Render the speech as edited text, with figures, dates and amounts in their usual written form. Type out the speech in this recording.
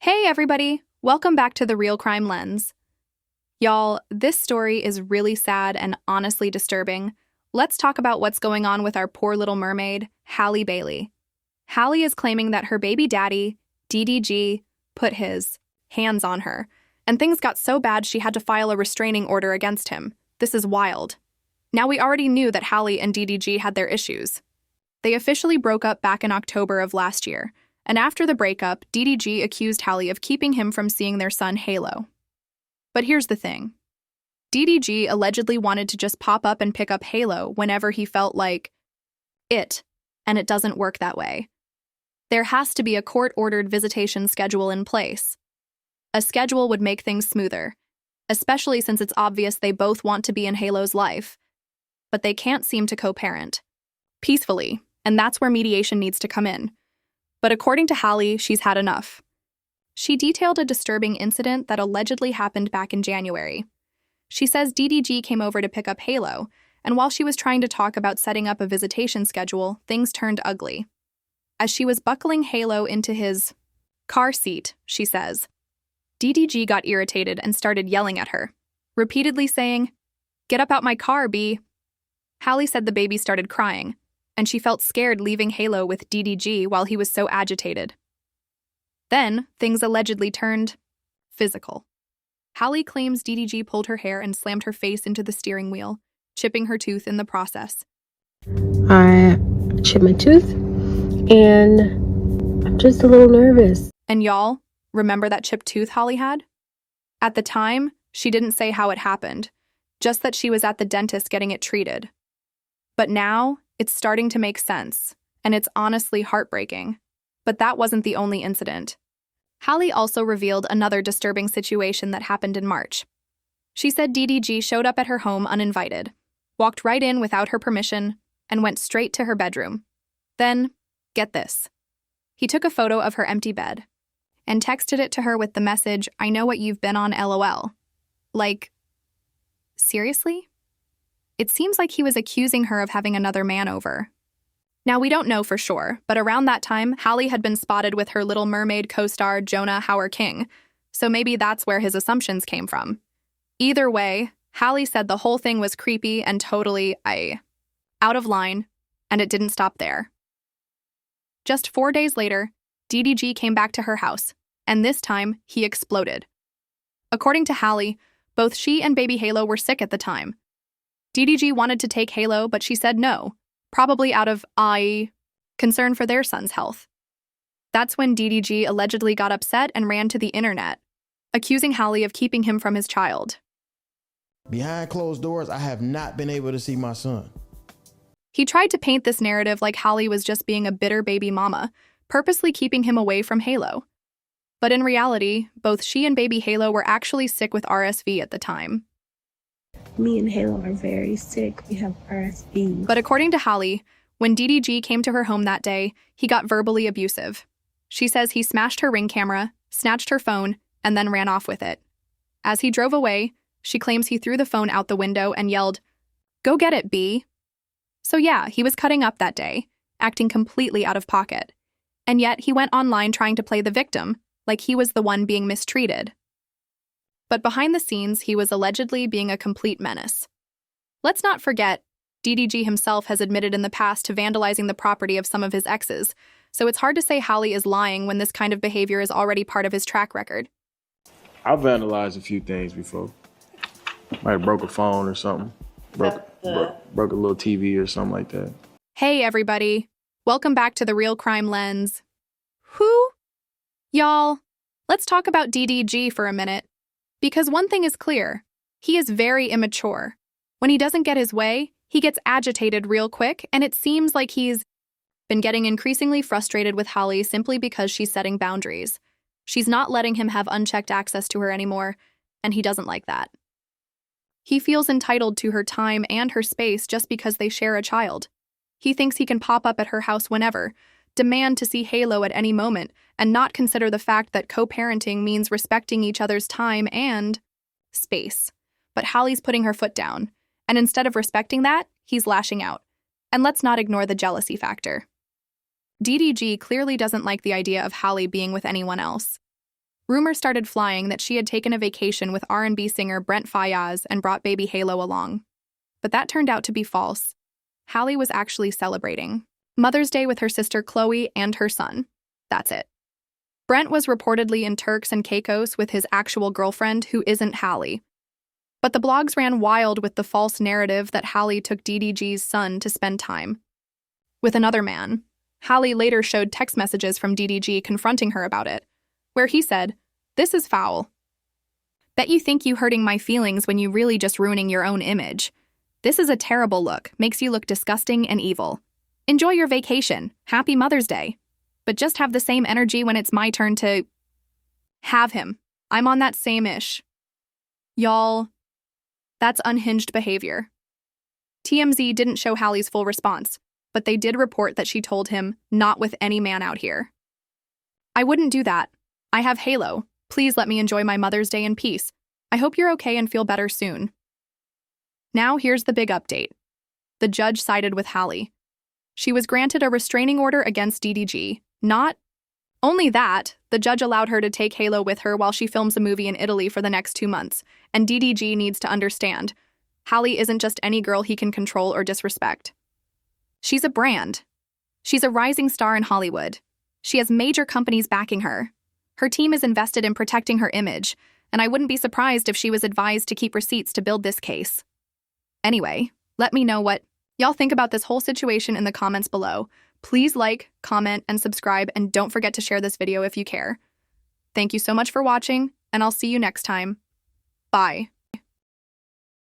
Hey everybody, welcome back to The Real Crime Lens. Y'all, this story is really sad and honestly disturbing. Let's talk about what's going on with our poor little mermaid, Halle Bailey. Halle is claiming that her baby daddy, DDG, put his hands on her, and things got so bad she had to file a restraining order against him. This is wild. Now, we already knew that Halle and DDG had their issues. They officially broke up back in October of last year, and after the breakup, DDG accused Halle of keeping him from seeing their son Halo. But here's the thing. DDG allegedly wanted to just pop up and pick up Halo whenever he felt like it, and it doesn't work that way. There has to be a court-ordered visitation schedule in place. A schedule would make things smoother, especially since it's obvious they both want to be in Halo's life, but they can't seem to co-parent peacefully, and that's where mediation needs to come in. But according to Halle, she's had enough. She detailed a disturbing incident that allegedly happened back in January. She says DDG came over to pick up Halo, and while she was trying to talk about setting up a visitation schedule, things turned ugly. As she was buckling Halo into his car seat, she says, DDG got irritated and started yelling at her, repeatedly saying, "Get up out my car, B." Halle said the baby started crying, and she felt scared leaving Halo with DDG while he was so agitated. Then, things allegedly turned physical. Halle claims DDG pulled her hair and slammed her face into the steering wheel, chipping her tooth in the process. I chipped my tooth, and I'm just a little nervous. And y'all, remember that chipped tooth Halle had? At the time, she didn't say how it happened, just that she was at the dentist getting it treated. But now, it's starting to make sense, and it's honestly heartbreaking. But that wasn't the only incident. Halle also revealed another disturbing situation that happened in March. She said DDG showed up at her home uninvited, walked right in without her permission, and went straight to her bedroom. Then, get this. He took a photo of her empty bed and texted it to her with the message, "I know what you've been on, LOL." Like, seriously? It seems like he was accusing her of having another man over. Now, we don't know for sure, but around that time, Halle had been spotted with her Little Mermaid co-star Jonah Hauer-King, so maybe that's where his assumptions came from. Either way, Halle said the whole thing was creepy and totally, out of line, and it didn't stop there. Just 4 days later, DDG came back to her house, and this time, he exploded. According to Halle, both she and baby Halo were sick at the time. DDG wanted to take Halo, but she said no, probably out of, concern for their son's health. That's when DDG allegedly got upset and ran to the internet, accusing Halle of keeping him from his child. Behind closed doors, I have not been able to see my son. He tried to paint this narrative like Halle was just being a bitter baby mama, purposely keeping him away from Halo. But in reality, both she and baby Halo were actually sick with RSV at the time. Me and Halo are very sick. We have RSV. But according to Halle, when DDG came to her home that day, he got verbally abusive. She says he smashed her Ring camera, snatched her phone, and then ran off with it. As he drove away, she claims he threw the phone out the window and yelled, "Go get it, B." So yeah, he was cutting up that day, acting completely out of pocket. And yet he went online trying to play the victim, like he was the one being mistreated. But behind the scenes, he was allegedly being a complete menace. Let's not forget, DDG himself has admitted in the past to vandalizing the property of some of his exes, so it's hard to say Halle is lying when this kind of behavior is already part of his track record. I've vandalized a few things before. Like broke a phone or something. Broke a little TV or something like that. Hey everybody, welcome back to The Real Crime Lens. Who? Y'all, let's talk about DDG for a minute. Because one thing is clear, he is very immature. When he doesn't get his way, he gets agitated real quick, and it seems like he's been getting increasingly frustrated with Halle simply because she's setting boundaries. She's not letting him have unchecked access to her anymore, and he doesn't like that. He feels entitled to her time and her space just because they share a child. He thinks he can pop up at her house whenever, demand to see Halo at any moment, and not consider the fact that co-parenting means respecting each other's time and space. But Halle's putting her foot down, and instead of respecting that, he's lashing out. And let's not ignore the jealousy factor. DDG clearly doesn't like the idea of Halle being with anyone else. Rumors started flying that she had taken a vacation with R&B singer Brent Faiyaz and brought baby Halo along. But that turned out to be false. Halle was actually celebrating Mother's Day with her sister Chloe and her son. That's it. Brent was reportedly in Turks and Caicos with his actual girlfriend, who isn't Halle. But the blogs ran wild with the false narrative that Halle took DDG's son to spend time with another man. Halle later showed text messages from DDG confronting her about it, where he said, "This is foul. Bet you think you hurting my feelings when you really just ruining your own image. This is a terrible look, makes you look disgusting and evil. Enjoy your vacation. Happy Mother's Day. But just have the same energy when it's my turn to have him. I'm on that same-ish." Y'all, that's unhinged behavior. TMZ didn't show Halle's full response, but they did report that she told him, "Not with any man out here. I wouldn't do that. I have Halo. Please let me enjoy my Mother's Day in peace. I hope you're okay and feel better soon." Now here's the big update. The judge sided with Halle. She was granted a restraining order against DDG. Not only that, the judge allowed her to take Halo with her while she films a movie in Italy for the next 2 months, and DDG needs to understand, Halle isn't just any girl he can control or disrespect. She's a brand. She's a rising star in Hollywood. She has major companies backing her. Her team is invested in protecting her image, and I wouldn't be surprised if she was advised to keep receipts to build this case. Anyway, let me know what y'all think about this whole situation in the comments below. Please like, comment, and subscribe, and don't forget to share this video if you care. Thank you so much for watching, and I'll see you next time. Bye.